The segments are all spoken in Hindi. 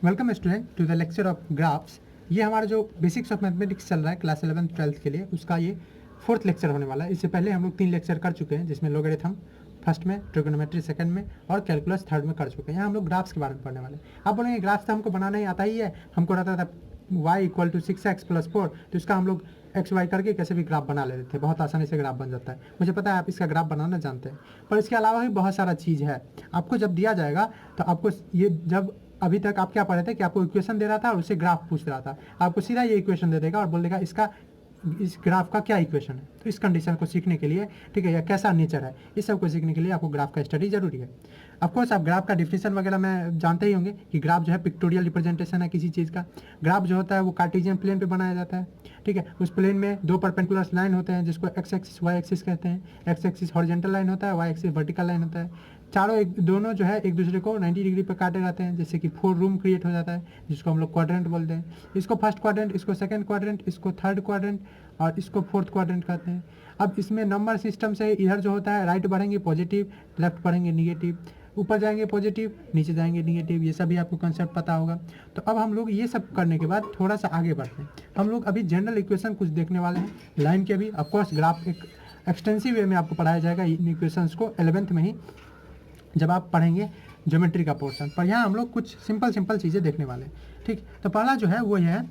Welcome student to the lecture of graphs. ये हमारा जो बेसिक्स ऑफ मैथमेटिक्स चल रहा है क्लास 11th-12th के लिए, उसका ये 4th लेक्चर होने वाला है। इससे पहले हम लोग 3 लेक्चर कर चुके हैं, जिसमें लोगरिथम फर्स्ट में, ट्रिगोनोमेट्री सेकंड में और कैलकुलस थर्ड में कर चुके हैं। यहाँ हम लोग ग्राफ्स के बारे में पढ़ने वाले हैं। आप बोलेंगे ग्राफ्स तो हमको बनाना ही आता ही है, हमको रहता था y = 6x + 4, तो इसका हम लोग एक्स वाई करके कैसे भी ग्राफ बना लेते थे, बहुत आसानी से ग्राफ बन जाता है। मुझे पता है आप इसका ग्राफ बनाना जानते हैं, पर इसके अलावा भी बहुत सारा चीज़ है। आपको जब दिया जाएगा तो आपको ये, जब अभी तक आप क्या पढ़े थे कि आपको इक्वेशन दे रहा था और उससे ग्राफ पूछ रहा था, आपको सीधा ये इक्वेशन दे देगा और बोल देगा इसका, इस ग्राफ का क्या इक्वेशन है। तो इस कंडीशन को सीखने के लिए, ठीक है, या कैसा नेचर है, इस सब को सीखने के लिए आपको ग्राफ का स्टडी जरूरी है। ऑफकोर्स आप ग्राफ का डिफिनेशन वगैरह में जानते ही होंगे कि ग्राफ जो है पिक्टोरियल रिप्रेजेंटेशन है किसी चीज़ का। ग्राफ जो होता है वो कार्टेशियन प्लेन पे बनाया जाता है, ठीक है। उस प्लेन में दो परपेंडिकुलर लाइन होते हैं जिसको एक्स एक्सिस वाई एक्सिस कहते हैं। एक्स एक्सिस हॉरिजॉन्टल लाइन होता है, वाई एक्सिस वर्टिकल लाइन होता है। दोनों जो है एक दूसरे को 90 डिग्री पर काटे रहते हैं, जैसे कि 4 रूम क्रिएट हो जाता है, जिसको हम लोग क्वाड्रेंट बोलते हैं। इसको फर्स्ट क्वाड्रेंट, इसको सेकंड क्वाड्रेंट, इसको थर्ड क्वाड्रेंट और इसको फोर्थ क्वाड्रेंट कहते हैं। अब इसमें नंबर सिस्टम से इधर जो होता है, राइट बढ़ेंगे पॉजिटिव, लेफ्ट बढ़ेंगे निगेटिव, ऊपर जाएंगे पॉजिटिव, नीचे जाएंगे निगेटिव, ये सभी आपको कंसेप्ट पता होगा। तो अब हम लोग ये सब करने के बाद थोड़ा सा आगे बढ़ते हैं। हम लोग अभी जनरल इक्वेशन कुछ देखने वाले हैं लाइन के भी। ऑफकोर्स ग्राफ एक एक्सटेंसिव वे में आपको पढ़ाया जाएगा इन इक्वेशंस को 11th में ही, जब आप पढ़ेंगे ज्योमेट्री का पोर्शन। पर यहाँ हम लोग कुछ सिंपल चीज़ें देखने वाले हैं, ठीक। तो पहला जो है वो है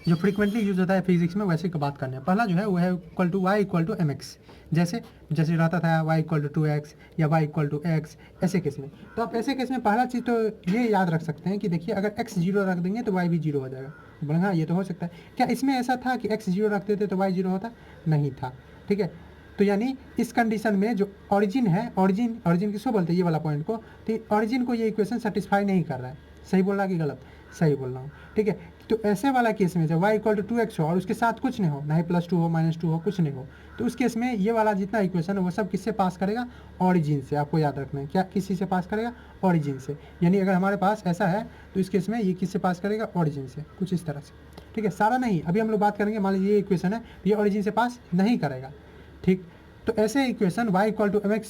जो फ्रीक्वेंटली यूज होता है फिजिक्स में, वैसे की बात करने हैं। पहला जो है वो है y = mx, जैसे रहता था y = 2x या y = x, ऐसे केस में। तो आप ऐसे केस में पहला चीज़ तो ये याद रख सकते हैं कि देखिए अगर x 0 रख देंगे तो y भी 0 हो जाएगा। तो बोलेंगे हाँ ये तो हो सकता है। क्या इसमें ऐसा था कि x 0 रखते थे तो y 0 होता? नहीं था, ठीक है। तो यानी इस कंडीशन में जो ऑरिजिन है, ऑरिजिन किसको बोलते हैं, ये वाला पॉइंट को, तो ऑरिजिन को ये इक्वेशन सेटिस्फाई नहीं कर रहा है। सही बोल रहा कि गलत? सही बोल रहा हूँ, ठीक है। तो ऐसे वाला केस में जब y = 2x हो और उसके साथ कुछ नहीं हो, ना ही +2 हो -2 हो, कुछ नहीं हो, तो उस केस में ये वाला जितना इक्वेशन है वो सब किससे पास करेगा? ऑरिजिन से। आपको याद रखना है क्या, किसी से पास करेगा? ऑरिजिन से। यानी अगर हमारे पास ऐसा है तो इस केस में ये किससे पास करेगा? ऑरिजिन से, कुछ इस तरह से, ठीक है। सारा नहीं, अभी हम लोग बात करेंगे, मान लीजिए ये इक्वेशन है, ये ऑरिजिन से पास नहीं करेगा, ठीक। तो ऐसे इक्वेशन y = mx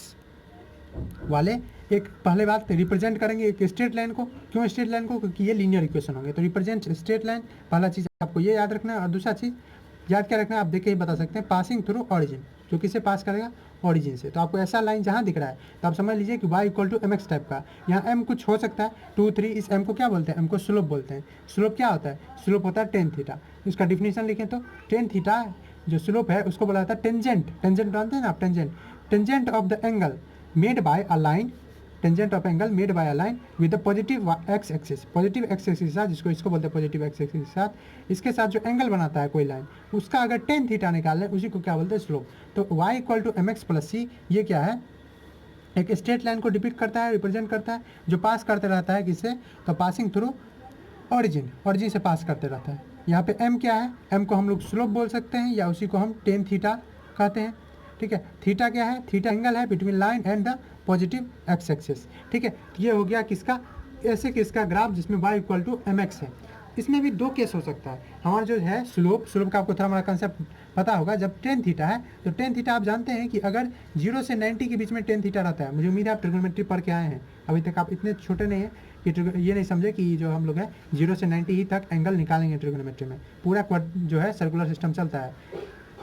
वाले एक पहले बात रिप्रेजेंट करेंगे एक स्ट्रेट लाइन को। क्यों स्ट्रेट लाइन को? क्योंकि ये लीनियर इक्वेशन होंगे, तो रिप्रेजेंट स्ट्रेट लाइन, पहला चीज़ आपको ये याद रखना है। और दूसरा चीज़ याद क्या रखना है, आप देख के ही बता सकते हैं, पासिंग थ्रू ऑरिजिन, जो किससे पास करेगा? ऑरिजिन से। तो आपको ऐसा लाइन जहाँ दिख रहा है तो आप समझ लीजिए कि y = mx टाइप का। यहाँ m कुछ हो सकता है 2, 3, इस m को क्या बोलते हैं? m को स्लोप बोलते हैं। स्लोप क्या होता है? स्लोप होता है tan थीटा। इसका डिफिनीशन लिखें तो tan थीटा जो स्लोप है उसको बोला जाता है टेंजेंट। टेंजेंट जानते हैं ना आप? Tangent of the angle made by a line, tangent of angle made by a line with the positive x axis, positive x axis के साथ, जिसको इसको बोलते हैं पॉजिटिव एक्स एक्सिस के साथ, इसके साथ जो एंगल बनाता है कोई लाइन, उसका अगर tan थीटा निकाल लें उसी को क्या बोलते हैं? स्लोप। तो y = mx + c, ये क्या है? एक स्ट्रेट लाइन को डिपिक्ट करता है, रिप्रेजेंट करता है, जो पास करते रहता है किससे? तो पासिंग थ्रू ऑरिजिन से पास करते रहता है। यहाँ पे m क्या है? m को हम लोग स्लोप बोल सकते हैं या उसी को हम tan थीटा कहते हैं, ठीक है। थीटा क्या है? थीटा एंगल है between line and the positive x axis, ठीक है। ये हो गया किसका? ऐसे किसका ग्राफ जिसमें y = mx है। इसमें भी दो केस हो सकता है। हमारा जो है स्लोप का आपको थोड़ा हमारा कंसेप्ट पता होगा। जब tan थीटा है तो tan थीटा आप जानते हैं कि अगर 0 से 90 के बीच में tan थीटा रहता है। मुझे उम्मीद है आप ट्रिग्नोमेट्री पढ़ के आए हैं, अभी तक आप इतने छोटे नहीं हैं कि ये नहीं समझे कि जो हम लोग हैं 0 से 90 ही तक एंगल निकालेंगे ट्रिग्नोमेट्री में। पूरा जो है सर्कुलर सिस्टम चलता है,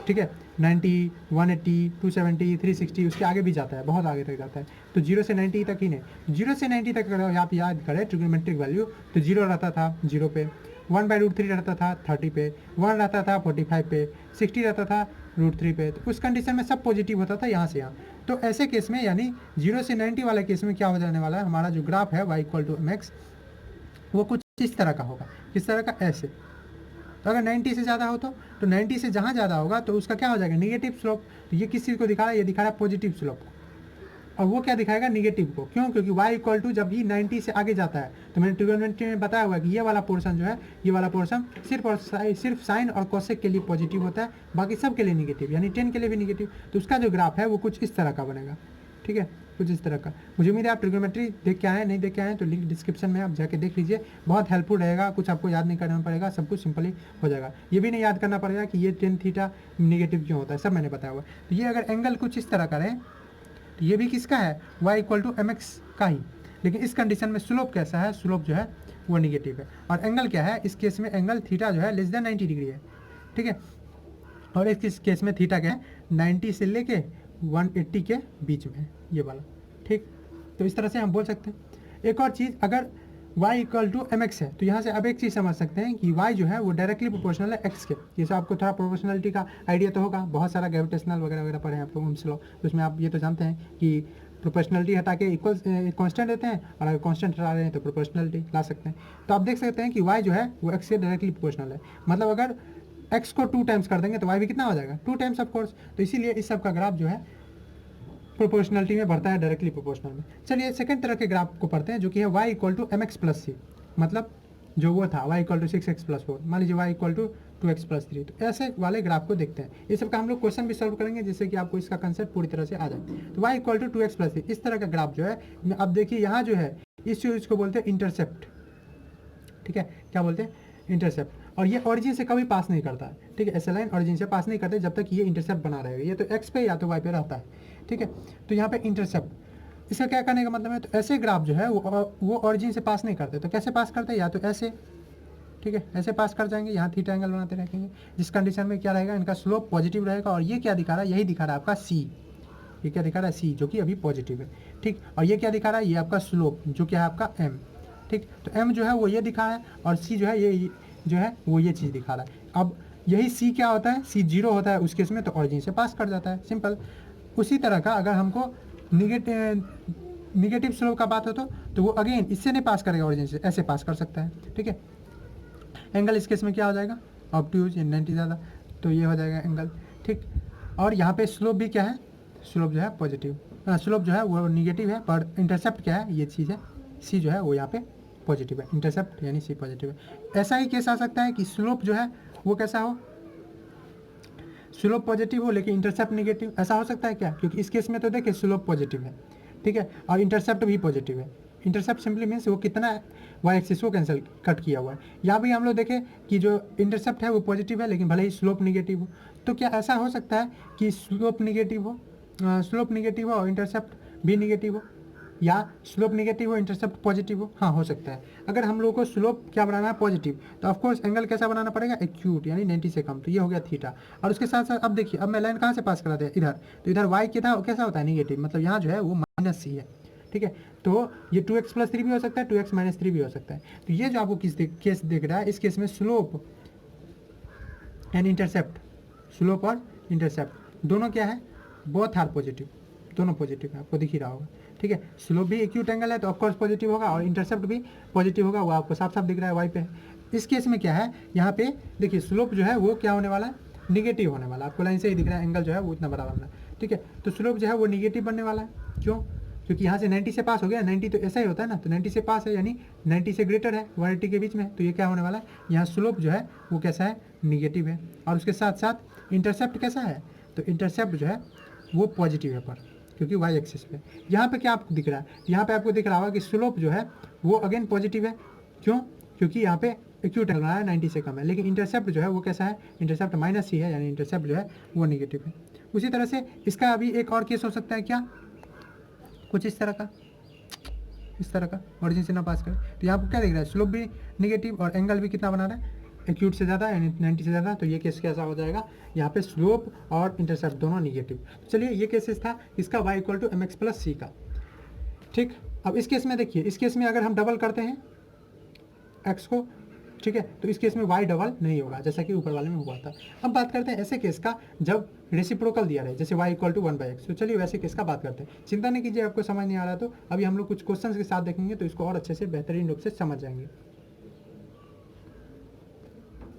ठीक है। 90, 180, 270, 360, उसके आगे भी जाता है, बहुत आगे तक जाता है। तो 0 से 90 तक ही नहीं, 0 से 90 तक अगर आप याद करें ट्रिग्नोमेट्रिक वैल्यू, तो 0 रहता था 0 पे, 1/√3 रहता था 30 पे, 1 रहता था 45 पे, 60 रहता था √3 पे। तो उस कंडीशन में सब पॉजिटिव होता था यहाँ से यहाँ। तो ऐसे केस में यानी 0 से 90 वाले केस में क्या हो जाने वाला है? हमारा जो ग्राफ है y = mx वो कुछ इस तरह का होगा। किस तरह का? ऐसे। तो अगर 90 से ज़्यादा हो तो 90 से जहाँ ज़्यादा होगा तो उसका क्या हो जाएगा? Negative slope. तो ये किस चीज़ को दिखा रहा है? ये दिखा रहा है पॉजिटिव स्लोप को। और वो क्या दिखाएगा? निगेटिव को। क्यों? क्योंकि y = जब भी 90 से आगे जाता है, तो मैंने ट्रिग्नोमेट्री में बताया हुआ कि ये वाला पोर्शन जो है, ये वाला पोर्शन सिर्फ साइन और कोसेक के लिए पॉजिटिव होता है, बाकी सब के लिए निगेटिव, यानी tan के लिए भी निगेटिव। तो उसका जो ग्राफ है वो कुछ इस तरह का बनेगा, ठीक है, कुछ इस तरह का। मुझे उम्मीद है आप ट्रिग्नोमेट्री देख के आए, नहीं देख के आए तो लिंक डिस्क्रिप्शन में आप जाके देख लीजिए, बहुत हेल्पफुल रहेगा। कुछ आपको याद नहीं करना पड़ेगा, सब कुछ सिंपली हो जाएगा। ये भी नहीं याद करना पड़ेगा कि ये tan थीटा निगेटिव क्यों होता है, सब मैंने बताया हुआ। तो ये अगर एंगल कुछ इस तरह का रहे तो ये भी किसका है? y = mx का ही। लेकिन इस कंडीशन में स्लोप कैसा है, स्लोप जो है वो निगेटिव है। और एंगल क्या है, इस केस में एंगल थीटा जो है लेस देन 90 डिग्री है, ठीक है। और इस केस में थीटा क्या है, 90 से लेके 180 के बीच में है ये वाला, ठीक। तो इस तरह से हम बोल सकते हैं। एक और चीज़, अगर y equal to M X है तो यहाँ से अब एक चीज़ समझ सकते हैं कि y जो है वो डायरेक्टली प्रोपोर्शनल है x के। जैसे आपको थोड़ा प्रोपोर्शनलिटी का आइडिया तो होगा, बहुत सारा ग्रेविटेशनल वगैरह वगैरह पढ़े हैं आप लोग ओम्स लॉ, तो उसमें आप ये तो जानते हैं कि प्रोपोर्शनलिटी हटा के इक्वल कांस्टेंट देते हैं, और अगर कांस्टेंट हटा रहे हैं तो प्रोपोर्शनलिटी ला सकते हैं। तो आप देख सकते हैं कि y जो है वो x से डायरेक्टली प्रोपोर्शनल है, मतलब अगर x को 2 टाइम्स कर देंगे तो y भी कितना हो जाएगा, 2 टाइम्स ऑफ कोर्स। तो इसीलिए इस सब का ग्राफ जो है प्रोपोर्शनलिटी में बढ़ता है, डायरेक्टली प्रोपोर्शनल में। चलिए सेकंड तरह के ग्राफ को पढ़ते हैं, जो कि है y equal to M x plus c, मतलब जो वो था y equal to 6x plus 4, मान लीजिए y equal to 2x plus 3। तो ऐसे वाले ग्राफ को देखते हैं। ये सब का हम लोग क्वेश्चन भी सॉल्व करेंगे जिससे कि आपको इसका कंसेप्ट पूरी तरह से आ जाए। तो y equal to 2x plus 3 इस तरह का ग्राफ जो है, अब देखिए यहाँ जो है इस चीज़ को बोलते हैं इंटरसेप्ट, ठीक है। क्या बोलते हैं, इंटरसेप्ट। और ये ऑरिजिन से कभी पास नहीं करता है, ठीक है। ऐसा लाइन ऑरिजिन से पास नहीं करते जब तक ये इंटरसेप्ट बना रहेगा, ये तो x पे या तो y पे रहता है, ठीक है। तो यहाँ पे इंटरसेप्ट, इसका क्या करने का मतलब है, तो ऐसे ग्राफ जो है वो ऑरिजिन से पास नहीं करते। तो कैसे पास करते हैं, या तो ऐसे, ठीक है, ऐसे पास कर जाएंगे, यहाँ थीटा एंगल बनाते रहेंगे, जिस कंडीशन में क्या रहेगा, इनका स्लोप पॉजिटिव रहेगा। और ये क्या दिखा रहा है, यही दिखा रहा है आपका सी, ये क्या दिखा रहा है सी, जो कि अभी पॉजिटिव है, ठीक। और ये क्या दिखा रहा है, ये आपका स्लोप जो क्या है आपका एम, ठीक। तो एम जो है वो ये दिखा रहा है, और सी जो है ये जो है वो ये चीज़ दिखा रहा है। अब यही सी क्या होता है, सी जीरो होता है उस केस में, तो ऑरिजिन से पास कर जाता है, सिंपल। उसी तरह का अगर हमको निगेटिव स्लोप का बात हो तो वो अगेन इससे नहीं पास करेगा ऑरिजिन से, ऐसे पास कर सकता है, ठीक है। एंगल इस केस में क्या हो जाएगा, ऑब्ट्यूज 90 ज़्यादा, तो ये हो जाएगा एंगल, ठीक। और यहाँ पे स्लोप भी क्या है, स्लोप जो है पॉजिटिव, स्लोप जो है वो निगेटिव है, पर इंटरसेप्ट क्या है, ये चीज़ है सी जो है वो यहाँ पे पॉजिटिव है, इंटरसेप्ट यानी सी पॉजिटिव है। ऐसा ही केस आ सकता है कि स्लोप जो है वो कैसा हो, स्लोप पॉजिटिव हो लेकिन इंटरसेप्ट निगेटिव, ऐसा हो सकता है क्या, क्योंकि इस केस में तो देखिए स्लोप पॉजिटिव है, ठीक है, और इंटरसेप्ट भी पॉजिटिव है। इंटरसेप्ट सिंपली मीन्स वो कितना वाई एक्सिस को कैंसिल कट किया हुआ है। यहाँ भी हम लोग देखें कि जो इंटरसेप्ट है वो पॉजिटिव है, लेकिन भले ही स्लोप निगेटिव हो। तो क्या ऐसा हो सकता है कि स्लोप निगेटिव हो, स्लोप निगेटिव हो और इंटरसेप्ट भी निगेटिव हो, या स्लोप निगेटिव हो इंटरसेप्ट पॉजिटिव हो, हाँ हो सकता है। अगर हम लोग को स्लोप क्या बनाना है पॉजिटिव, तो ऑफकोर्स एंगल कैसा बनाना पड़ेगा, एक्यूट यानी 90 से कम, तो ये हो गया थीटा। और उसके साथ साथ अब देखिए, अब मैं लाइन कहाँ से पास करा दिया, इधर, तो इधर वाई कैसा होता है निगेटिव, मतलब यहाँ जो है वो माइनस सी है, ठीक है। तो ये 2x प्लस 3 भी हो सकता है, 2x माइनस 3 भी हो सकता है। तो ये जो आपको केस दिख रहा है, इस केस में स्लोप एंड इंटरसेप्ट, स्लोप और इंटरसेप्ट दोनों क्या है, बोथ आर पॉजिटिव, दोनों पॉजिटिव है, आपको दिख ही रहा होगा, ठीक है। स्लोप भी एक्यूट एंगल है तो ऑफकोर्स पॉजिटिव होगा, और इंटरसेप्ट भी पॉजिटिव होगा, वो आपको साफ साफ दिख रहा है वाई पे। इस केस में क्या है, यहाँ पे देखिए स्लोप जो है वो क्या होने वाला है, निगेटिव होने वाला है, आपको लाइन से ही दिख रहा है, एंगल जो है वो इतना बड़ा बनना है, ठीक है। तो स्लोप जो है वो निगेटिव बनने वाला है, क्यों, क्योंकि यहाँ से 90 से पास हो गया, 90 तो ऐसा ही होता है ना, तो 90 से पास है यानी 90 से ग्रेटर है 180 के बीच में, तो ये क्या होने वाला है, यहाँ स्लोप जो है वो कैसा है, निगेटिव है। और उसके साथ साथ इंटरसेप्ट कैसा है, तो इंटरसेप्ट जो है वो पॉजिटिव है, पर क्योंकि वाई एक्सिस पे। यहाँ पे क्या आपको दिख रहा है, यहाँ पे आपको दिख रहा होगा कि स्लोप जो है वो अगेन पॉजिटिव है, क्यों, क्योंकि यहाँ पे एक्यूट एंगल है 90 से कम है। लेकिन इंटरसेप्ट जो है वो कैसा है, इंटरसेप्ट माइनस ही है, यानी इंटरसेप्ट जो है वो निगेटिव है। उसी तरह से इसका अभी एक और केस हो सकता है, क्या, कुछ इस तरह का, इस तरह का ऑरिजिन से ना पास करें, तो यहाँ पर क्या दिख रहा है, स्लोप भी निगेटिव और एंगल भी कितना बना रहा है, एक्यूट से ज़्यादा यानी 90 से ज़्यादा। तो ये केस कैसा हो जाएगा, यहाँ पे स्लोप और इंटरसेप्ट दोनों निगेटिव। चलिए ये केसेस था इसका y equal to M x plus c का, ठीक। अब इस केस में देखिए, इस केस में अगर हम डबल करते हैं x को, ठीक है, तो इस केस में y डबल नहीं होगा, जैसा कि ऊपर वाले में हुआ था। अब बात करते हैं ऐसे केस का जब रेसिप्रोकल दिया रहे, जैसे y इक्वल टू 1/x। तो चलिए वैसे केस का बात करते हैं, चिंता नहीं कीजिए आपको समझ नहीं आ रहा तो अभी हम लोग कुछ क्वेश्चंस के साथ देखेंगे तो इसको और अच्छे से बेहतरीन रूप से समझ जाएंगे।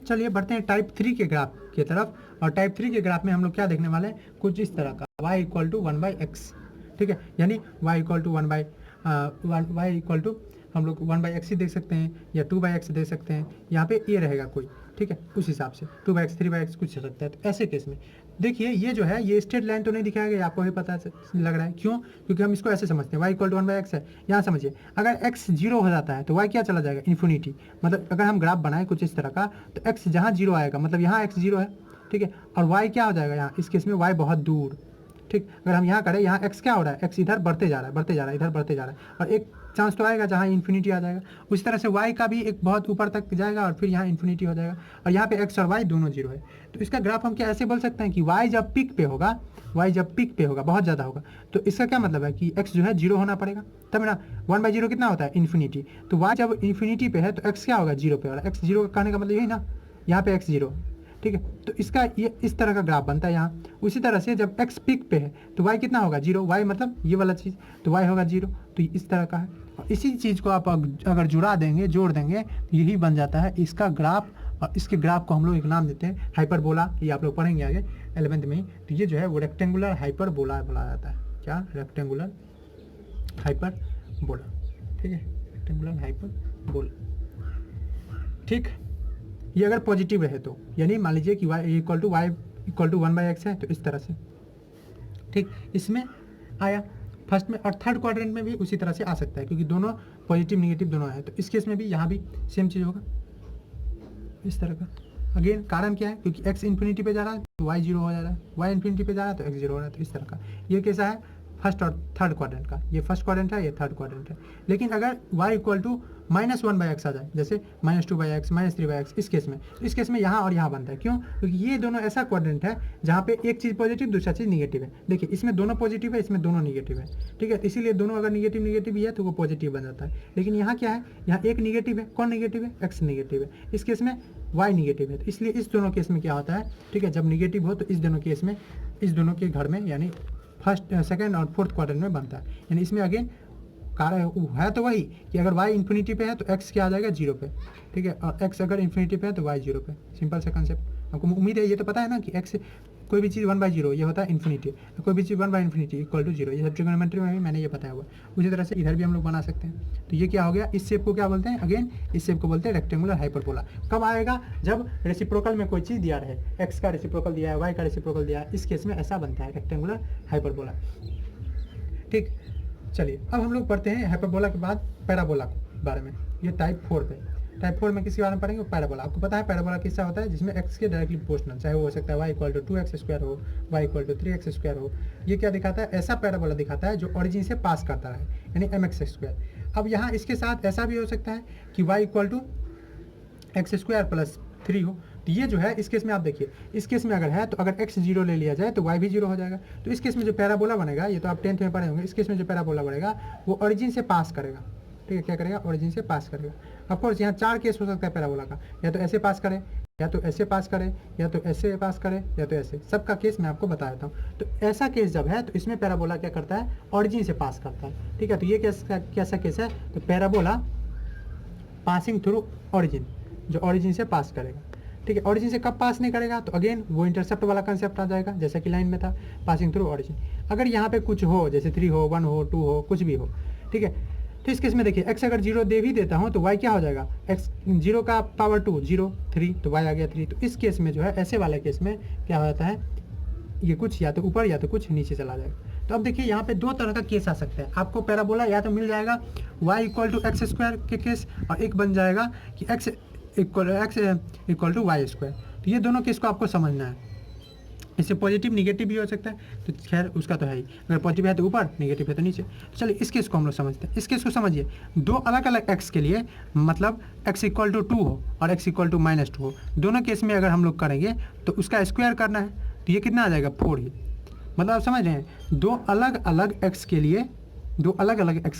चलिए बढ़ते हैं टाइप 3 के ग्राफ की तरफ। और टाइप 3 के ग्राफ में हम लोग क्या देखने वाले हैं, कुछ इस तरह का, y इक्वल टू 1/x, ठीक है, यानी y equal to y equal to हम लोग 1/x ही देख सकते हैं या 2/x देख सकते हैं, यहाँ पे ये रहेगा कोई, ठीक है, उस हिसाब से 2/x 3/x कुछ हो सकता है। तो ऐसे केस में देखिए ये जो है ये स्ट्रेट लाइन तो नहीं दिखाया गया, आपको भी पता लग रहा है, क्यों, क्योंकि हम इसको ऐसे समझते हैं y इक्वल टू 1/x है। यहाँ समझिए अगर x 0 हो जाता है तो y क्या चला जाएगा, इन्फिनिटी। मतलब अगर हम ग्राफ बनाएं कुछ इस तरह का, तो x जहाँ 0 आएगा मतलब यहाँ x 0 है, ठीक है, और y क्या हो जाएगा यहाँ, इस केस में y बहुत दूर, ठीक। अगर हम यहाँ करें, यहाँ x क्या हो रहा है, x इधर बढ़ते जा रहा है, बढ़ते जा रहा है, इधर बढ़ते जा रहा है, और एक चांस तो आएगा जहाँ इन्फिनिटी आ जाएगा। उसी तरह से y का भी एक बहुत ऊपर तक जाएगा और फिर यहाँ इन्फिनिटी हो जाएगा, और यहाँ पे x और y दोनों जीरो है। तो इसका ग्राफ हम क्या ऐसे बोल सकते हैं कि y जब पीक पे होगा, बहुत ज़्यादा होगा, तो इसका क्या मतलब है कि x जो है जीरो होना पड़ेगा, तब ना 1/0 कितना होता है इन्फिनिटी। तो y जब इन्फिनिटी पे है तो x क्या होगा जीरो पे, और x जीरो कहने का मतलब यही ना, यहाँ पे x जीरो, ठीक है। तो इसका ये इस तरह का ग्राफ बनता है यहाँ। उसी तरह से जब x पीक पे है तो y कितना होगा जीरो, y मतलब ये वाला चीज़, तो y होगा जीरो। तो इस तरह का है, और इसी चीज़ को आप अगर जुड़ा देंगे, जोड़ देंगे, तो यही बन जाता है इसका ग्राफ। और इसके ग्राफ को हम लोग एक नाम देते हैं हाइपरबोला, ये आप लोग पढ़ेंगे आगे 11th में ही। तो ये जो है वो रेक्टेंगुलर हाइपरबोला बोला जाता है। क्या? रेक्टेंगुलर हाइपरबोला, ठीक है, रेक्टेंगुलर हाइपरबोला, ठीक। ये अगर पॉजिटिव रहे तो, यानी मान लीजिए कि y इक्वल टू 1/x है, तो इस तरह से, ठीक। इसमें आया फर्स्ट में, और थर्ड क्वाड्रेंट में भी उसी तरह से आ सकता है, क्योंकि दोनों पॉजिटिव निगेटिव दोनों है। तो इस केस में भी यहाँ भी सेम चीज़ होगा इस तरह का। अगेन कारण क्या है, क्योंकि x इन्फिनिटी पे जा रहा है तो y जीरो हो जा रहा है, y इन्फिनिटी पे जा रहा है तो x जीरो हो रहा है। तो इस तरह का ये कैसा है फर्स्ट और थर्ड क्वाड्रेंट का, ये फर्स्ट क्वाड्रेंट है, ये थर्ड क्वाड्रेंट है। लेकिन अगर y इक्वल टू -1/x आ जाए, जैसे -2/x, -3/x, इस केस में, तो इस केस में यहाँ और यहाँ बनता है। क्यों? क्योंकि ये दोनों ऐसा क्वाड्रेंट है जहाँ पे एक चीज़ पॉजिटिव, दूसरा चीज़ निगेटिव है। देखिए इसमें दोनों पॉजिटिव है, इसमें दोनों निगेटिव है, ठीक है। इसीलिए दोनों अगर निगेटिव निगेटिव ही है तो वो पॉजिटिव बन जाता है। लेकिन यहाँ क्या है, यहाँ एक निगेटिव है, कौन निगेटिव है, x निगेटिव है, इस केस में y निगेटिव है। तो इसलिए इस दोनों केस में क्या होता है, ठीक है, जब निगेटिव हो तो इस दोनों केस में, इस दोनों के घर में, यानी फर्स्ट, सेकंड और फोर्थ क्वार्टर में बनता है। यानी इसमें अगेन कारण है तो वही कि अगर y इन्फिनिटी पे है तो x क्या आ जाएगा जीरो पे, ठीक है, और x अगर इन्फिनिटी पे है तो y जीरो पे। सिंपल सा कंसेप्ट, आपको उम्मीद है ये तो पता है ना कि x कोई भी चीज़ 1/0 ये होता है इन्फिनिटी, कोई भी चीज़ 1/∞ इक्वल टू जीरो। ये सब ट्रिग्नोमेट्री में भी मैंने ये बताया हुआ। उसी तरह से इधर भी हम लोग बना सकते हैं। तो ये क्या हो गया, इस शेप को क्या बोलते हैं, अगेन इस शेप को बोलते हैं रेक्टेंगुलर हाइपरबोला। कब आएगा, जब रेसिप्रोकल में कोई चीज़ दिया रहे, x का रेसिप्रोकल दिया है, y का रेसिप्रोकल दिया है, इस केस में ऐसा बनता है रेक्टेंगुलर हाइपरबोला, ठीक। चलिए अब हम लोग पढ़ते हैं हाइपरबोला के बाद पैराबोला के बारे में। ये टाइप 4 पे, टाइप 4 में किसके बारे में पढ़ेंगे, पैराबोला। आपको पता है पैराबोला किससा होता है, जिसमें x के डायरेक्टली प्रोपोर्शनल, चाहे वो हो सकता है y इक्वल टू 2x² हो, y इक्वल टू 3x² हो। ये क्या दिखाता है, ऐसा पैराबोला दिखाता है जो ऑरिजिन से पास करता रहे, यानी mx²। अब यहाँ इसके साथ ऐसा भी हो सकता है कि y इक्वल टू x² + 3 हो। तो ये जो है इस केस में आप देखिए, इस केस में अगर है तो अगर x जीरो ले लिया जाए तो y भी जीरो हो जाएगा। तो इस केस में जो पैराबोला बनेगा, ये तो आप 10th में पढ़े होंगे, इस केस में जो पैराबोला बनेगा वो ऑरिजिन से पास करेगा, ठीक है, क्या करेगा, ऑरिजिन से पास करेगा। ऑफकोर्स यहाँ 4 केस हो सकता है पैराबोला का, या तो ऐसे पास करे, या तो ऐसे पास करे, या तो ऐसे पास करे, या तो ऐसे, सबका केस मैं आपको बता देता हूँ। तो ऐसा केस जब है तो इसमें पैराबोला क्या करता है, ऑरिजिन से पास करता है, ठीक है। तो ये कैसा केस है, तो पैराबोला पासिंग थ्रू ऑरिजिन, जो ऑरिजिन से पास करेगा, ठीक है। ऑरिजिन से कब पास नहीं करेगा, तो अगेन वो इंटरसेप्ट वाला कंसेप्ट आ जाएगा, जैसा कि लाइन में था, पासिंग थ्रू ऑरिजिन। अगर यहाँ पे कुछ हो, जैसे 3 हो, 1 हो, 2 हो, कुछ भी हो, ठीक है। तो इस केस में देखिए x अगर जीरो दे भी देता हूँ तो y क्या हो जाएगा, x जीरो का पावर 2 0 3, तो y आ गया 3। तो इस केस में जो है, ऐसे वाले केस में क्या होता है, ये कुछ या तो ऊपर या तो कुछ नीचे चला जाएगा। तो अब देखिए यहाँ पे दो तरह का केस आ सकता है आपको। पैराबोला या तो मिल जाएगा y इक्वल टू x² के केस, और एक बन जाएगा कि x इक्वल टू y²। तो ये दोनों केस को आपको समझना है। इससे पॉजिटिव निगेटिव भी हो सकता है, तो खैर उसका तो है ही, अगर पॉजिटिव है तो ऊपर, निगेटिव है तो नीचे। चलिए इस केस को हम लोग समझते हैं। इस केस को समझिए, दो अलग अलग x के लिए, मतलब x इक्वल टू 2 हो और x इक्वल टू -2 हो, दोनों केस में अगर हम लोग करेंगे तो उसका स्क्वायर करना है, तो ये कितना आ जाएगा 4 ही। मतलब आप समझ रहे हैं, दो अलग अलग x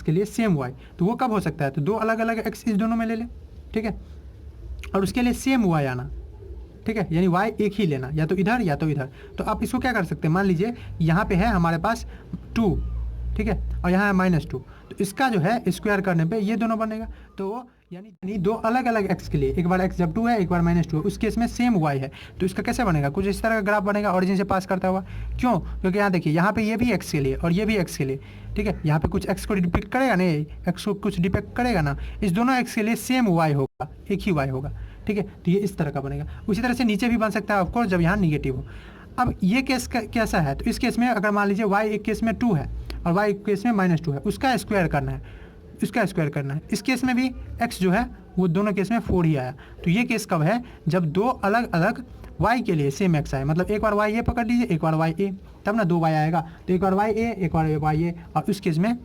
के लिए सेम y, तो वो कब हो सकता है, तो दो अलग अलग x इस दोनों में ले लें, ठीक है, और उसके लिए सेम y आना, ठीक है, यानी y एक ही लेना, या तो इधर या तो इधर। तो आप इसको क्या कर सकते हैं, मान लीजिए यहाँ पे है हमारे पास 2, ठीक है, और यहाँ है -2, तो इसका जो है स्क्वायर करने पे ये दोनों बनेगा। तो यानी दो अलग अलग x के लिए, एक बार x जब 2 है, एक बार -2 है, उस केस में सेम y है, तो इसका कैसे बनेगा, कुछ इस तरह का ग्राफ बनेगा, ऑरिजिन से पास करता हुआ। क्यों? क्योंकि यहाँ देखिए, यहाँ पे ये भी x के लिए और ये भी x के लिए, ठीक है, यहाँ पे कुछ x को डिपिक्ट करेगा, नहीं x को कुछ डिपिक्ट करेगा ना, इस दोनों x के लिए सेम y होगा, एक ही y होगा, ठीक है। तो ये इस तरह का बनेगा। उसी तरह से नीचे भी बन सकता है ऑफकोर्स, जब यहाँ निगेटिव हो। अब ये केस कैसा है, तो इस केस में अगर मान लीजिए y एक केस में 2 है और y एक केस में -2 है, उसका स्क्वायर करना है, इसका स्क्वायर करना है। इस केस में भी x जो है वो दोनों केस में 4 ही आया। तो ये केस कब है, जब दो अलग अलग y के लिए सेम x आए, मतलब एक बार y ए पकड़ लीजिए, एक बार y ए, तब ना 2 y आएगा। तो एक बार y ए, एक बार y ए, और उस केस में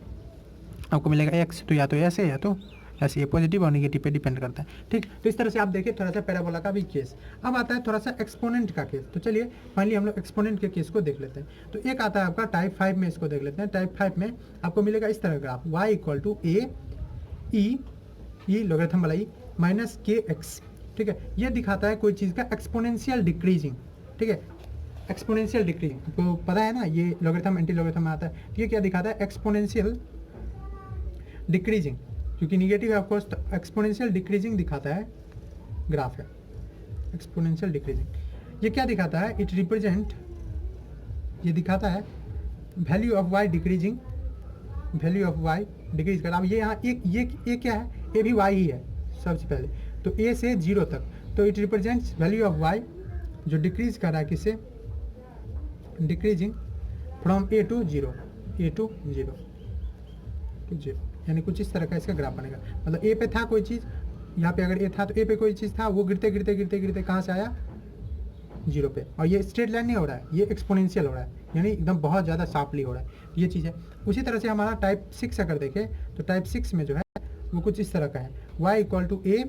आपको मिलेगा एक्स, तो या तो ऐसे या तो ऐसे, ये पॉजिटिव और निगेटिव पे डिपेंड करता है। ठीक, तो इस तरह से आप देखिए थोड़ा सा पैराबोला का भी केस। अब आता है थोड़ा सा एक्सपोनेंट का केस। तो चलिए फाइनली हम लोग एक्सपोनेंट के केस को देख लेते हैं। तो एक आता है आपका टाइप 5 में, इसको देख लेते हैं। टाइप 5 में आपको मिलेगा इस तरह graph, y equal to A E logarithm वाला ई माइनस के एक्स। ठीक है, ये दिखाता है कोई चीज़ का एक्सपोनेंशियल डिक्रीजिंग। ठीक है, एक्सपोनेंशियल डिक्रीजिंग आपको पता है ना, ये लोगरिथम एंटी लोगरिथम में आता है। तो ये क्या दिखाता है, एक्सपोनेंशियल डिक्रीजिंग, क्योंकि निगेटिव है ऑफकोर्स, तो एक्सपोनेंशियल डिक्रीजिंग दिखाता है ग्राफ है, एक्सपोनेंशियल डिक्रीजिंग। ये क्या दिखाता है, इट रिप्रेजेंट, ये दिखाता है value of Y decreasing, value of Y decrease कर। अब ये यहाँ एक ये क्या है, ए भी वाई ही है सबसे पहले, तो ए से 0 तक, तो it represents value of Y जो डिक्रीज कर रहा है, किससे, decreasing from A to 0, A to 0 to 0, यानी कुछ इस तरह का इसका ग्राफ बनेगा। मतलब ए पे था कोई चीज़, यहाँ पे अगर ए था तो ए पे कोई चीज़ था, वो गिरते गिरते गिरते गिरते कहाँ से आया, 0 पे। और ये स्ट्रेट लाइन नहीं हो रहा है, ये एक्सपोनेंशियल हो रहा है, यानी एकदम बहुत ज़्यादा शार्पली हो रहा है, ये चीज़ है। उसी तरह से हमारा टाइप 6 अगर देखें, तो टाइप 6 में जो है वो कुछ इस तरह का है, y equal to a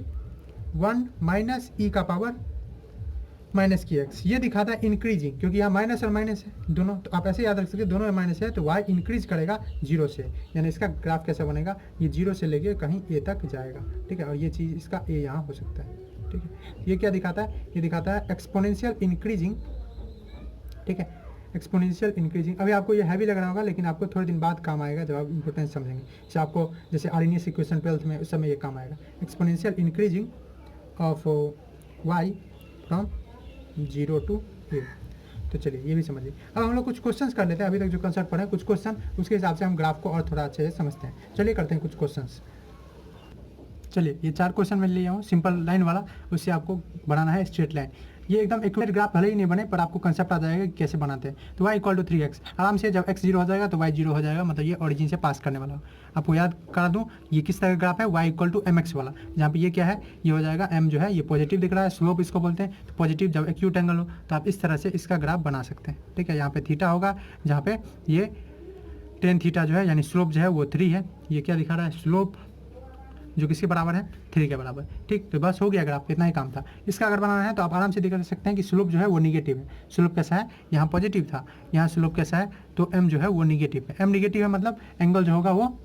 1 minus e का पावर माइनस की एक्स। ये दिखाता है इंक्रीजिंग, क्योंकि यहाँ माइनस और माइनस है दोनों, तो आप ऐसे याद रख सकते हैं दोनों में माइनस है, तो y इंक्रीज करेगा 0 से, यानी इसका ग्राफ कैसा बनेगा, ये 0 से लेके कहीं a तक जाएगा। ठीक है, और ये चीज़ इसका a यहाँ हो सकता है। ठीक है, ये क्या दिखाता है, ये दिखाता है एक्सपोनेंशियल इंक्रीजिंग। ठीक है, एक्सपोनेंशियल इंक्रीजिंग। अभी आपको ये हैवी लग रहा होगा, लेकिन आपको थोड़े दिन बाद काम आएगा जब आप इंपोर्टेंस समझेंगे। जैसे आपको जैसे आर्डिनियस इक्वेशन 12th में, उस समय ये काम आएगा, exponential increasing of y from 0 to a। तो चलिए ये भी समझिए। अब हम लोग कुछ क्वेश्चंस कर लेते हैं, अभी तक जो कंसेप्ट पढ़े कुछ क्वेश्चन, उसके हिसाब से हम ग्राफ को और थोड़ा अच्छे से समझते हैं। चलिए करते हैं कुछ क्वेश्चंस। चलिए ये 4 क्वेश्चन मैं ले आऊँ, सिंपल लाइन वाला, उससे आपको बनाना है स्ट्रेट लाइन। ये एकदम एक्यूरेट ग्राफ भले ही नहीं बने, पर आपको कंसेप्ट आ जाएगा कि कैसे बनाते हैं। तो y इक्वल टू 3x, आराम से जब x 0 हो जाएगा तो y 0 हो जाएगा, मतलब ये ओरिजिन से पास करने वाला हो। आपको याद करा दूँ, ये किस तरह का ग्राफ है, y इक्वल टू mx वाला, जहाँ पे ये क्या है, ये हो जाएगा m जो है ये पॉजिटिव दिख रहा है, स्लोप इसको बोलते हैं। तो पॉजिटिव जब एक्यूट एंगल हो तो आप इस तरह से इसका ग्राफ बना सकते हैं। ठीक है, यहाँ पे थीटा होगा, जहाँ पे ये टेन थीटा जो है, यानी स्लोप जो है वो 3 है। ये क्या दिखा रहा है, स्लोप जो किसके बराबर है, 3 के बराबर। ठीक, तो बस हो गया ग्राफ, इतना ही काम था। इसका अगर बनाना है तो आप आराम से देख सकते हैं कि स्लोप जो है वो निगेटिव है। स्लोप कैसा है, यहाँ पॉजिटिव था, यहाँ स्लोप कैसा है, तो m जो है वो निगेटिव है। m निगेटिव है मतलब एंगल जो होगा वो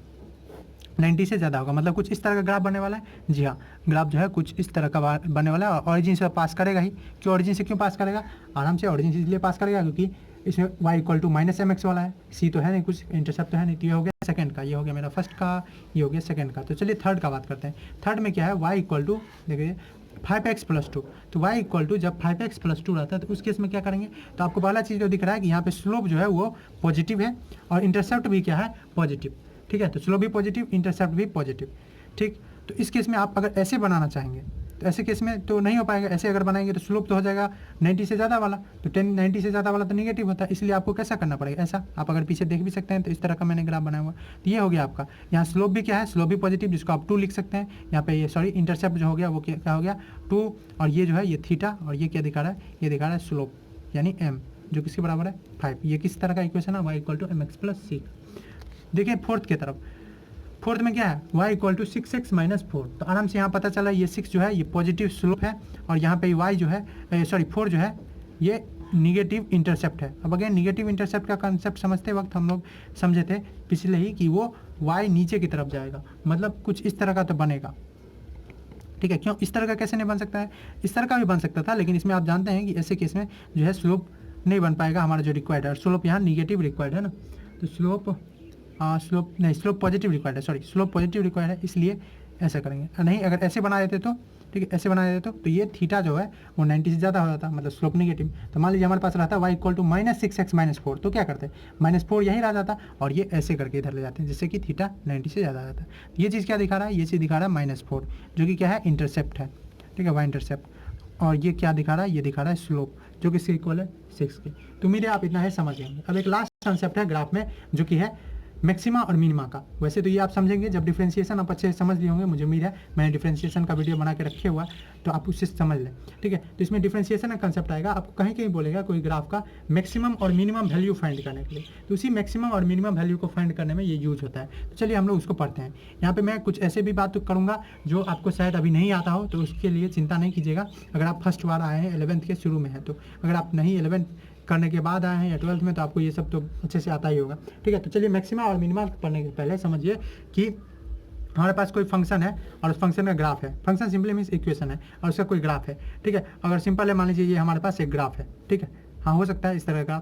90 से ज़्यादा होगा, मतलब कुछ इस तरह का ग्राफ बनने वाला है। जी हाँ, ग्राफ जो है कुछ इस तरह का बनने वाला है, और ऑरिजिन से पास करेगा ही। क्यों ऑरिजिन से क्यों पास करेगा, आराम से ऑरिजिन से इसलिए पास करेगा क्योंकि इसमें y equal to minus mx वाला है, c तो है नहीं, कुछ इंटरसेप्ट तो है नहीं। तो ये हो गया सेकंड का, ये हो गया मेरा फर्स्ट का, ये हो गया सेकंड का। तो चलिए थर्ड का बात करते हैं। थर्ड में क्या है, y इक्वल टू देखिए 5x प्लस 2। तो y इक्वल टू जब 5x प्लस 2 रहता है तो उस केस में क्या करेंगे, तो आपको पहला चीज़ जो दिख रहा है कि यहाँ पे स्लोप जो है वो पॉजिटिव है, और इंटरसेप्ट भी क्या है, पॉजिटिव। ठीक है, तो स्लोप भी पॉजिटिव, इंटरसेप्ट भी पॉजिटिव। ठीक, तो इस केस में आप अगर ऐसे बनाना चाहेंगे तो ऐसे केस में तो नहीं हो पाएगा। ऐसे अगर बनाएंगे तो स्लोप तो हो जाएगा 90 से ज़्यादा वाला, तो 90 से ज़्यादा वाला तो निगेटिव होता है, इसलिए आपको कैसा करना पड़ेगा, ऐसा। आप अगर पीछे देख भी सकते हैं तो इस तरह का मैंने ग्राफ बनाया हुआ। तो ये हो गया आपका, यहाँ स्लोप भी क्या है, स्लोप भी पॉजिटिव, जिसको आप 2 लिख सकते हैं। यहाँ पे ये सॉरी इंटरसेप्ट जो हो गया वो क्या हो गया 2, और ये जो है ये थीटा, और ये क्या दिखा रहा है, ये दिखा रहा है स्लोप यानी m, जो किसके बराबर है 5। ये किस तरह का इक्वेशन है, y equal to mx plus c। देखिए फोर्थ की तरफ, फोर्थ में क्या है, y equal to 6x minus 4। तो आराम से यहाँ पता चला ये 6 जो है ये पॉजिटिव स्लोप है, और यहाँ पे y जो है सॉरी 4 जो है ये निगेटिव इंटरसेप्ट है। अब अगेन निगेटिव इंटरसेप्ट का कंसेप्ट समझते वक्त हम लोग समझे थे पिछले ही कि वो y नीचे की तरफ जाएगा, मतलब कुछ इस तरह का तो बनेगा। ठीक है, क्यों इस तरह का कैसे नहीं बन सकता है, इस तरह का भी बन सकता था, लेकिन इसमें आप जानते हैं कि ऐसे केस में जो है स्लोप नहीं बन पाएगा हमारा जो रिक्वायर्ड है। स्लोप यहाँ निगेटिव रिक्वायर्ड है ना, तो स्लोप स्लोप पॉजिटिव रिक्वायर्ड है, सॉरी स्लोप पॉजिटिव रिक्वायर्ड है, इसलिए ऐसा करेंगे। नहीं अगर ऐसे बना देते तो, ठीक है ऐसे बना देते तो ये थीटा जो है वो 90 से ज़्यादा हो जाता, मतलब स्लोप निगेटिव। तो मान लीजिए हमारे पास रहता y equal to minus 6x minus 4, तो क्या करते हैं -4 यहीं रह जाता, और ये ऐसे करके इधर ले जाते हैं, जिससे कि थीटा 90 से ज़्यादा आ जाता है। ये चीज़ क्या दिखा रहा है, ये चीज़ दिखा रहा है -4, जो कि क्या है इंटरसेप्ट है। ठीक है, y इंटरसेप्ट, और ये क्या दिखा रहा है, ये दिखा रहा है स्लोप, जो कि इक्वल है 6 के। तो उम्मीद है आप इतना है समझ जाएंगे। अब एक लास्ट कंसेप्ट है ग्राफ में, जो कि है मैक्सिमा और मिनिमा का। वैसे तो ये आप समझेंगे जब डिफरेंशिएशन आप अच्छे से समझ लिए होंगे, मुझे उम्मीद है, मैंने डिफरेंशिएशन का वीडियो बना के रखे हुआ, तो आप उससे समझ लें, ठीक है। तो इसमें डिफरेंशिएशन का कंसेप्ट आएगा, आपको कहीं कहीं बोलेगा कोई ग्राफ का मैक्सिमम और मिनिमम वैल्यू फाइंड करने के लिए, तो उसी मैक्सिमम और मिनिमम वैल्यू को फाइंड करने में ये यूज होता है। तो चलिए हम लोग उसको पढ़ते हैं। यहाँ पे मैं कुछ ऐसे भी बात करूँगा जो आपको शायद अभी नहीं आता हो, तो उसके लिए चिंता नहीं कीजिएगा। अगर आप फर्स्ट बार आए हैं 11th के शुरू में हैं, तो अगर आप नहीं 11th करने के बाद आए हैं या 12th में, तो आपको ये सब तो अच्छे से आता ही होगा, ठीक है। तो चलिए मैक्सिमा और मिनिमा पढ़ने के पहले समझिए कि हमारे पास कोई फंक्शन है और उस फंक्शन का ग्राफ है। फंक्शन सिंपली मीन्स इक्वेशन है और उसका कोई ग्राफ है, ठीक है। अगर सिंपल है, मान लीजिए ये हमारे पास एक ग्राफ है, ठीक है। हाँ, हो सकता है इस तरह का,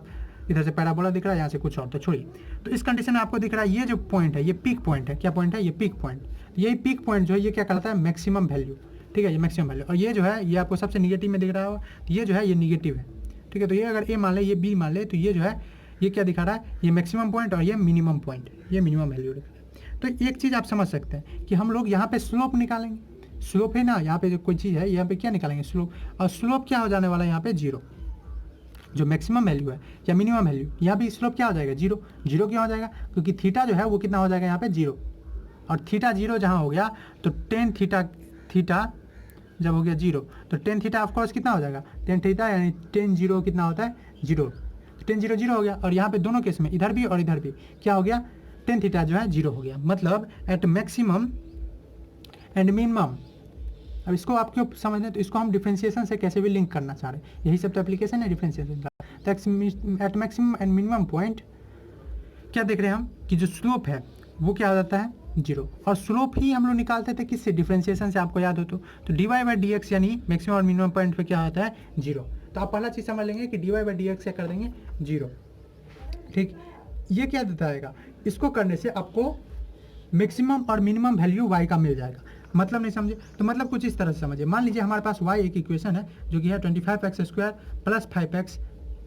इधर से पैराबोला दिख रहा है, यहाँ से कुछ और, तो छोड़िए। तो इस कंडीशन में आपको दिख रहा है ये जो पॉइंट है, ये पीक पॉइंट है। क्या पॉइंट है? ये पीक पॉइंट। यही पीक पॉइंट जो है ये क्या कहलाता है? मैक्सिमम वैल्यू, ठीक है, ये मैक्सिमम वैल्यू। और ये जो है ये आपको सबसे निगेटिव में दिख रहा होगा, तो ये जो है ये निगेटिव है, ठीक है। तो ये अगर ए मान ले, ये बी मान ले, तो ये जो है ये क्या दिखा रहा है? ये मैक्सिमम पॉइंट और ये मिनिमम पॉइंट, ये मिनिमम वैल्यू दिखा रहा है। तो एक चीज़ आप समझ सकते हैं कि हम लोग यहाँ पे स्लोप निकालेंगे। स्लोप है ना, यहाँ पे जो कोई चीज़ है, यहाँ पे क्या निकालेंगे? स्लोप। और स्लोप क्या हो जाने वाला है यहाँ पे? जीरो। जो मैक्सिमम वैल्यू है या मिनिमम वैल्यू, यहाँ भी स्लोप क्या हो जाएगा? जीरो। जीरो क्यों हो जाएगा? क्योंकि थीटा जो है वो कितना हो जाएगा यहाँ पे? जीरो। और थीटा जीरो जहाँ हो गया तो टेन थीटा जब हो गया जीरो, तो टेन थीटा ऑफकोर्स कितना हो जाएगा? टेन थीटा यानी टेन जीरो कितना होता है? जीरो। तो टेन जीरो जीरो हो गया। और यहाँ पे दोनों केस में, इधर भी और इधर भी, क्या हो गया? टेन थीटा जो है जीरो हो गया। मतलब एट मैक्सिमम एंड मिनिमम। अब इसको आप क्यों समझना, तो इसको हम डिफरेंशिएशन से कैसे भी लिंक करना चाह रहे हैं, यही सब तो एप्लीकेशन है डिफरेंशिएशन का। At maximum and minimum point क्या देख रहे हैं हम कि जो स्लोप है वो क्या हो जाता है? जीरो। और स्लोप ही हम लोग निकालते थे किससे? डिफरेंशिएशन से, आपको याद हो तो d y by d x यानी मैक्सिमम और मिनिमम पॉइंट पे क्या होता है? जीरो। तो आप पहला चीज़ समझ लेंगे कि d y by d x क्या कर देंगे? जीरो, ठीक। ये क्या बताएगा? इसको करने से आपको मैक्सिमम और मिनिमम वैल्यू y का मिल जाएगा। मतलब नहीं समझे? तो मतलब कुछ इस तरह से समझिए। मान लीजिए हमारे पास y एक इक्वेशन है जो कि है 25x² plus 5x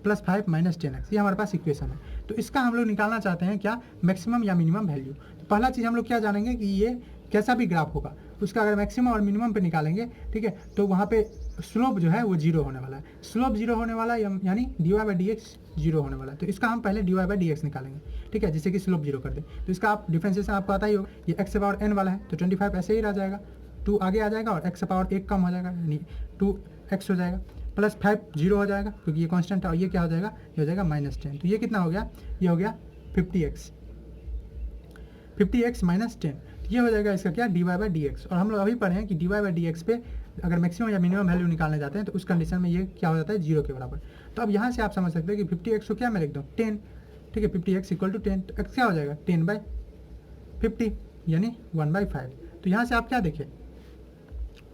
plus 5 minus 10x, ये हमारे पास इक्वेशन है। तो इसका हम लोग निकालना चाहते हैं क्या? मैक्सिमम या मिनिमम वैल्यू। तो पहला चीज़ हम लोग क्या जानेंगे कि ये कैसा भी ग्राफ होगा उसका अगर मैक्सिमम और मिनिमम पे निकालेंगे, ठीक है, तो वहाँ पे स्लोप जो है वो जीरो होने वाला है। स्लोप जीरो होने वाला है यानी d y by d x zero होने वाला है। तो इसका हम पहले d y by d x निकालेंगे, ठीक है, जिससे कि स्लोप जीरो कर दे। तो इसका आप डिफरेंशिएशन आपको आता ही होगा। ये एक्स पावर एन वाला है तो 25 ऐसे ही रह जाएगा, 2 आगे आ जाएगा और एक्स पावर 1 कम हो जाएगा यानी 2x हो जाएगा, प्लस 5 जीरो हो जाएगा क्योंकि ये कांस्टेंट है। और ये क्या हो जाएगा? ये हो जाएगा माइनस 10। तो ये कितना हो गया? ये हो गया 50x माइनस 10। ये हो जाएगा इसका क्या? D y by d x. और हम लोग अभी पढ़े हैं कि d y by d x पे अगर मैक्सिमम या मिनिमम वैल्यू निकालने जाते हैं तो उस कंडीशन में ये क्या हो जाता है? जीरो के बराबर। तो अब यहाँ से आप समझ सकते हैं कि 50x को क्या मैं लिख दूँ? 10, ठीक है। 50x इक्वल टू 10, तो x क्या हो जाएगा? 10/50 यानी 1/5। तो यहाँ से आप क्या देखें,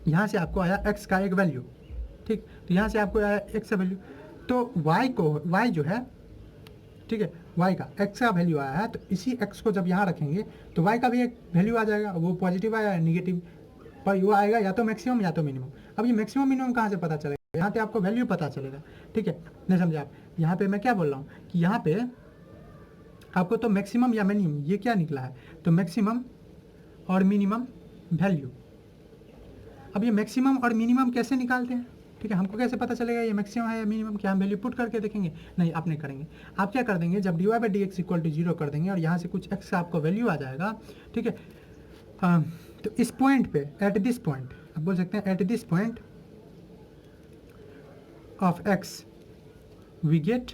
यहाँ से आपको आया x का एक वैल्यू, ठीक। तो यहाँ से आपको आया x का वैल्यू। तो y जो है, ठीक है, y का x का वैल्यू आया है, तो इसी x को जब यहाँ रखेंगे तो y का भी एक वैल्यू आ जाएगा। वो पॉजिटिव आया या निगेटिव, पर वो आएगा या तो मैक्सिमम या तो मिनिमम। अब ये मैक्सिमम मिनिमम कहाँ से पता चलेगा? यहाँ पे आपको वैल्यू पता चलेगा, ठीक है। नहीं समझे आप? यहाँ पे मैं क्या बोल रहा हूँ कि यहाँ पे आपको तो मैक्सिमम या मिनिमम ये क्या निकला है? तो मैक्सिमम और मिनिमम वैल्यू। अब ये मैक्सिमम और मिनिमम कैसे निकालते हैं? ठीक है, हमको कैसे पता चलेगा ये मैक्सिमम है या मिनिमम? क्या हम वैल्यू पुट करके देखेंगे? नहीं, आप नहीं करेंगे। आप क्या कर देंगे, जब d y by d x equal to zero कर देंगे और यहाँ से कुछ x का आपको वैल्यू आ जाएगा, ठीक है। तो इस पॉइंट पे, एट दिस पॉइंट, आप बोल सकते हैं at this point of x we get,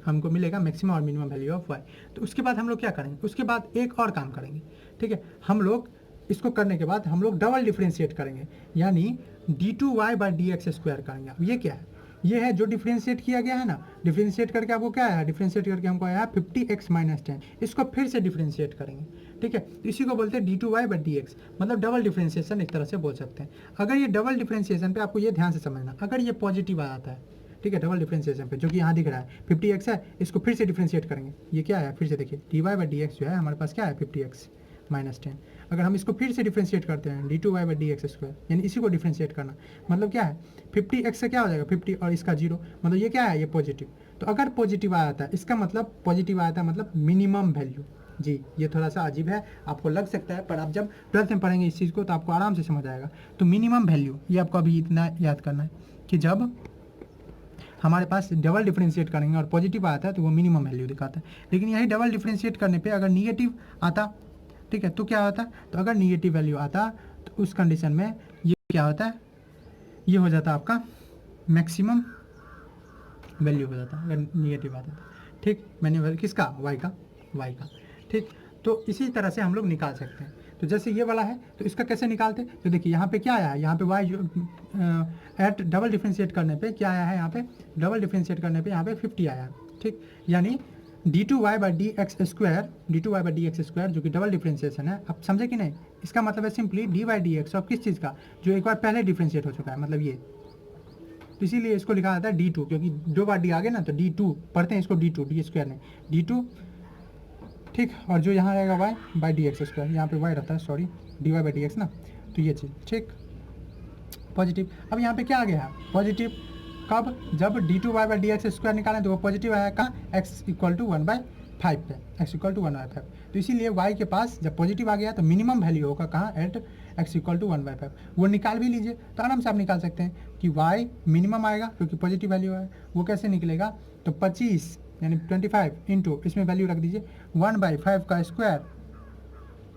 हमको मिलेगा मैक्सिमम और मिनिमम वैल्यू ऑफ y। तो उसके बाद हम लोग क्या करेंगे? उसके बाद एक और काम करेंगे, ठीक है। हम लोग इसको करने के बाद हम लोग डबल डिफरेंशिएट करेंगे यानी d2y by d x square करेंगे। अब ये क्या है? ये है जो डिफरेंशिएट किया गया है ना, डिफरेंशिएट करके आपको क्या आया? डिफरेंशिएट करके हमको आया 50x माइनस 10। इसको फिर से डिफरेंशिएट करेंगे, ठीक है। इसी को बोलते हैं d2y बाई डी एक्स, मतलब डबल डिफरेंशिएशन एक तरह से बोल सकते हैं। अगर ये डबल डिफरेंशिएशन पे आपको ये ध्यान से समझना, अगर ये पॉजिटिव आ जाता है, ठीक है, डबल डिफरेंशिएशन पे जो कि यहाँ दिख रहा है 50x है, इसको फिर से डिफरेंशिएट करेंगे। ये क्या है? फिर से देखिए dy बाई डी एक्स जो है हमारे पास क्या है? 50x minus 10। अगर हम इसको फिर से डिफरेंशिएट करते हैं d2y by d x square, यानी इसी को डिफरेंशिएट करना, मतलब क्या है? 50x से क्या हो जाएगा? 50 और इसका जीरो, मतलब ये क्या है? ये पॉजिटिव। तो अगर पॉजिटिव आया था, इसका मतलब पॉजिटिव आया था मतलब मिनिमम वैल्यू। जी, ये थोड़ा सा अजीब है, आपको लग सकता है, पर आप जब 12th में पढ़ेंगे इस चीज़ को तो आपको आराम से समझ आएगा। तो मिनिमम वैल्यू, ये आपको अभी इतना याद करना है कि जब हमारे पास डबल डिफरेंशिएट करेंगे और पॉजिटिव आता है तो वो मिनिमम वैल्यू दिखाता है। लेकिन यही डबल डिफरेंशिएट करने पे अगर निगेटिव आता, ठीक है, तो क्या होता? तो अगर निगेटिव वैल्यू आता तो उस कंडीशन में ये क्या होता है, ये हो जाता आपका मैक्सिमम वैल्यू हो जाता अगर निगेटिव आता था। ठीक, मैंने किसका, वाई का, ठीक। तो इसी तरह से हम लोग निकाल सकते हैं। तो जैसे ये वाला है तो इसका कैसे निकालते? तो देखिए यहाँ पे क्या आया है, यहाँ पे वाई एट डबल डिफ्रेंशिएट करने पे क्या आया है, यहाँ पे डबल डिफ्रेंशिएट करने पे यहाँ पे 50 आया है। ठीक, यानी d2y by d x square जो कि डबल डिफ्रेंशिएशन है। अब समझे कि नहीं? इसका मतलब है simply D by d x, और किस चीज़ का, जो एक बार पहले डिफ्रेंशिएट हो चुका है, मतलब ये। तो इसीलिए इसको लिखा जाता है d2, क्योंकि 2 बार डी आ गया ना, तो d2 पढ़ते हैं इसको, d2 डी स्क्वायर नहीं d2। ठीक, और जो यहाँ रहेगा y by d x square, यहाँ पे y रहता है, sorry, d y by d x ना, तो ये चीज़। ठीक, पॉजिटिव। अब यहाँ पे क्या आ गया है, पॉजिटिव कब, जब d2y by d x square निकालें तो वो पॉजिटिव आया कहाँ, x इक्वल टू 1/5 पे, x इक्वल टू 1/5। तो इसीलिए y के पास जब पॉजिटिव आ गया तो मिनिमम वैल्यू होगा कहाँ, एट x इक्वल टू 1/5। वो निकाल भी लीजिए तो आराम से आप निकाल सकते हैं कि y मिनिमम आएगा क्योंकि पॉजिटिव वैल्यू है। वो कैसे निकलेगा, तो 25 यानी 25 इंटू, इसमें वैल्यू रख दीजिए 1/5 का स्क्वायर,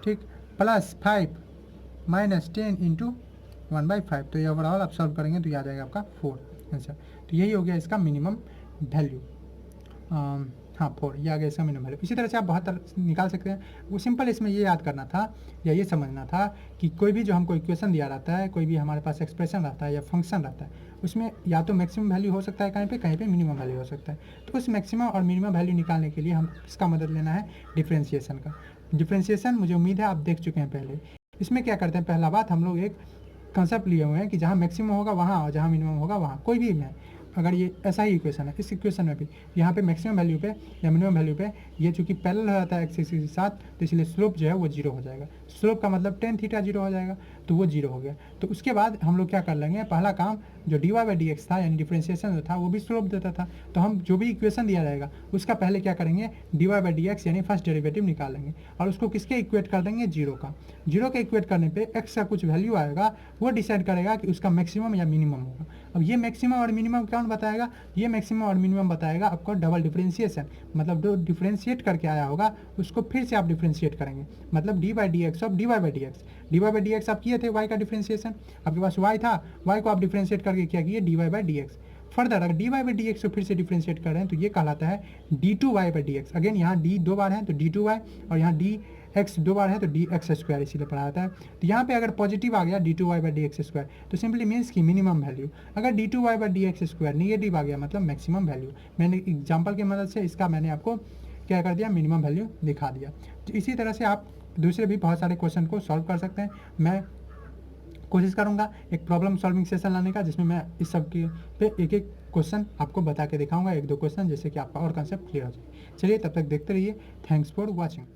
ठीक, प्लस 5 माइनस 10 इंटू 1/5। तो ये ओवरऑल आप सॉल्व करेंगे तो ये आ जाएगा आपका 4 आंसर। तो यही हो गया इसका मिनिमम वैल्यू। हाँ 4, ये आ गया इसका मिनिमम वैल्यू। इसी तरह से आप बहुत निकाल सकते हैं। वो सिंपल इसमें ये याद करना था या ये समझना था कि कोई भी जो हमको इक्वेशन दिया रहता है, कोई भी हमारे पास एक्सप्रेशन रहता है या फंक्शन रहता है, उसमें या तो मैक्सिमम वैल्यू हो सकता है कहीं पे मिनिमम वैल्यू हो सकता है। तो उस मैक्सिमम और मिनिमम वैल्यू निकालने के लिए हम इसका मदद लेना है डिफ्रेंशिएशन का। डिफ्रेंशिएशन मुझे उम्मीद है आप देख चुके हैं पहले। इसमें क्या करते हैं, पहला बात हम लोग एक कंसेप्ट लिए हुए हैं कि जहाँ मैक्सिमम होगा वहाँ और जहाँ मिनिमम होगा वहाँ, कोई भी में अगर ये ऐसा ही इक्वेशन है, इस इक्वेशन में भी यहाँ पे मैक्सिमम वैल्यू पे या मिनिमम वैल्यू पे ये चूँकि पैरेलल हो जाता है एक्सिस के साथ, तो इसलिए स्लोप जो है वो 0 हो जाएगा। स्लोप का मतलब tan थीटा 0 हो जाएगा, तो वो 0 हो गया। तो उसके बाद हम लोग क्या कर लेंगे, पहला काम जो d y by d x था यानी डिफ्रेंशिएशन जो था वो भी स्लोप देता था, तो हम जो भी इक्वेशन दिया जाएगा उसका पहले क्या करेंगे, d y by d x यानी फर्स्ट डेरिवेटिव निकालेंगे और उसको किसके इक्वेट कर देंगे, 0 का। 0 का इक्वेट करने पे x का कुछ वैल्यू आएगा, वो डिसाइड करेगा कि उसका मैक्सिमम या मिनिमम होगा। अब ये मैक्सिमम और मिनिमम कौन बताएगा, ये मैक्सिमम और मिनिमम बताएगा आपको डबल डिफरेंशिएशन, मतलब जो डिफरेंशिएट करके आया होगा उसको फिर से आप डिफरेंशिएट करेंगे, मतलब d by d x of d y by d x. D y by d x आप किए थे y का डिफरेंशिएशन, आपके पास y था, y को आप डिफरेंशिएट करके क्या किए, d y by d x. Further अगर d y by d x को फिर से डिफरेंशिएट कर रहे हैं तो ये कहलाता है d two y by d x. Again यहाँ d 2 बार है तो डी टू वाई, और यहाँ डी एक्स 2 बार है तो डी एक्स स्क्वायर, इसीलिए पढ़ा जाता है। तो यहाँ पे अगर पॉजिटिव आ गया d two y by d x square तो सिंपली मीन्स की मिनिमम वैल्यू। अगर d two y by d x square negative आ गया मतलब मैक्सिमम वैल्यू। मैंने एग्जाम्पल की मदद से इसका मैंने आपको क्या कर दिया, मिनिमम वैल्यू दिखा दिया। तो इसी तरह से आप दूसरे भी बहुत सारे क्वेश्चन को सॉल्व कर सकते हैं। मैं कोशिश करूंगा एक प्रॉब्लम सॉल्विंग सेशन लाने का, जिसमें मैं इस सब के पे एक एक क्वेश्चन आपको बता के दिखाऊंगा, 1-2 क्वेश्चन, जैसे कि आपका और कंसेप्ट क्लियर हो जाए। चलिए तब तक देखते रहिए। Thanks for watching.